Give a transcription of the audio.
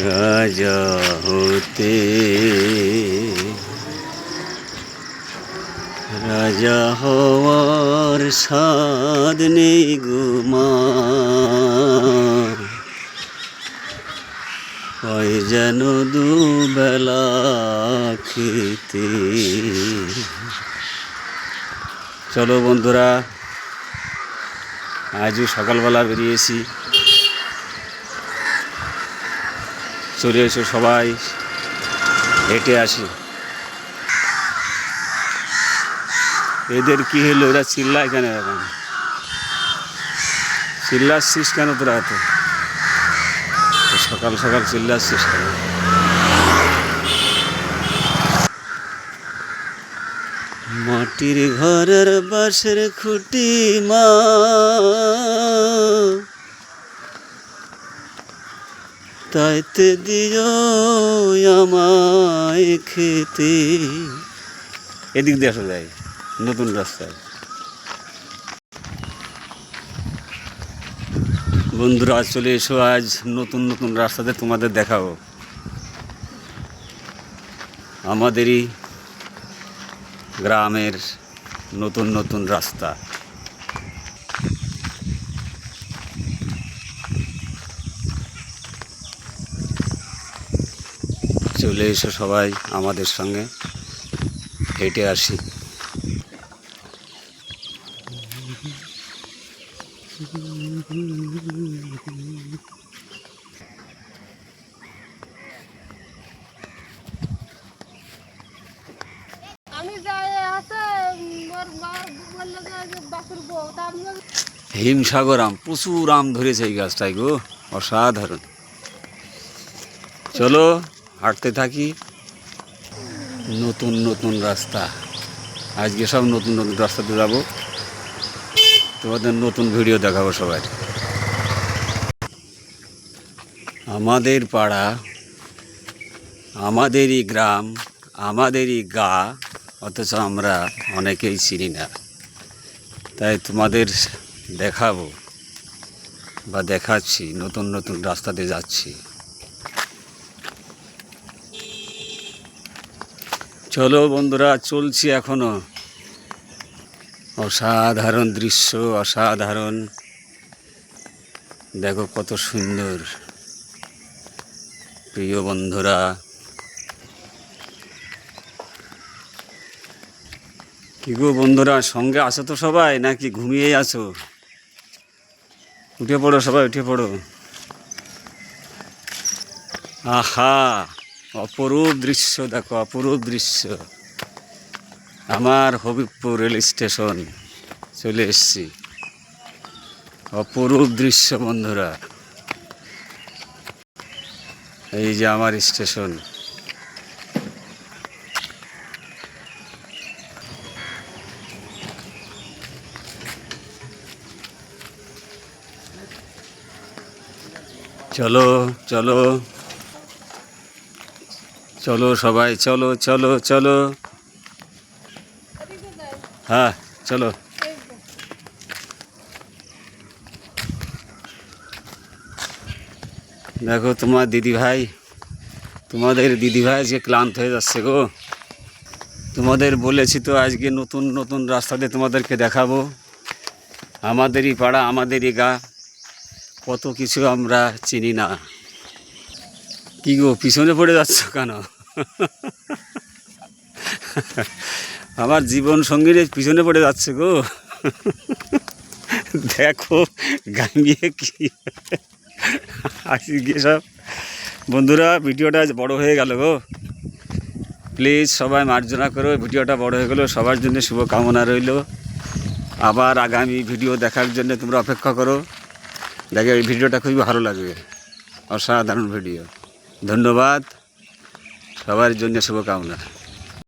রাজা হতে রাজা হওয়ার স্বাদ নেই গুমার, ওই যেন দুবেলা খেতে। চলো বন্ধুরা, আজও সকালবেলা বেরিয়েছি, চলে এসো সবাই হেঁটে আসি। এদের কি হলো, এরা চিল্লায় কেন? এখন চিল্লাচ্ছিস কেন তোরা? এত সকাল সকাল চিল্লাচ্ছিস কেন? মাটির ঘরের বাঁশের খুঁটি মা, তাইতে দিও আমায় খেতে। এদিক দিয়ে আসা যায় নতুন রাস্তায়। বন্ধুরা চলে এসো, আজ নতুন নতুন রাস্তাতে তোমাদের দেখাবো আমাদেরই গ্রামের নতুন নতুন রাস্তা। চলে এসো সবাই আমাদের সঙ্গে হেঁটে আসি। হিমসাগর আম, প্রচুর আম ধরেছে এই গাছটায় গো, অসাধারণ। চলো হাঁটতে থাকি। নতুন নতুন রাস্তা, আজকে সব নতুন নতুন রাস্তাতে যাবো, তোমাদের নতুন ভিডিও দেখাবো সবাই। আমাদের পাড়া, আমাদেরই গ্রাম, আমাদেরই গা, অথচ আমরা অনেকেই চিনি না। তাই তোমাদের দেখাবো বা দেখাচ্ছি, নতুন নতুন রাস্তাতে যাচ্ছি। চলো বন্ধুরা, চলছি এখনো। অসাধারণ দৃশ্য, অসাধারণ। দেখো কত সুন্দর। প্রিয় বন্ধুরা, কি গো বন্ধুরা, সঙ্গে আছো তো সবাই, নাকি ঘুমিয়েই আছো? উঠে পড়ো সবাই, উঠে পড়ো। আহা, অপরূপ দৃশ্য দেখো, অপরূপ দৃশ্য। আমার হবিবপুর রেল স্টেশন চলে এসছি। অপরূপ দৃশ্য বন্ধুরা, এই যে আমার স্টেশন। চলো চলো চলো সবাই, চলো চলো চলো। হ্যাঁ চলো। দেখো তোমার দিদিভাই, তোমাদের দিদিভাই আজকে ক্লান্ত হয়ে যাচ্ছে গো। তোমাদের বলেছি তো আজকে নতুন নতুন রাস্তাতে তোমাদেরকে দেখাবো। আমাদেরই পাড়া, আমাদেরই গা, কত কিছু আমরা চিনি না। কি গো পিছনে পড়ে যাচ্ছ কেন? আমার জীবন সঙ্গীর পিছনে পড়ে যাচ্ছে গো। দেখো গাঙ্গিয়ে কি আসি গিয়ে সব। বন্ধুরা ভিডিওটা আজ বড় হয়ে গেল গো, প্লিজ সবাই মার্জনা করো। ভিডিওটা বড় হয়ে গেলো, সবার জন্য শুভকামনা রইল। আবার আগামী ভিডিও দেখার জন্য তোমরা অপেক্ষা করো। দেখো এই ভিডিওটা খুবই ভালো লাগবে, অসাধারণ ভিডিও। ধন্যবাদ, সবার জন্য শুভকামনা।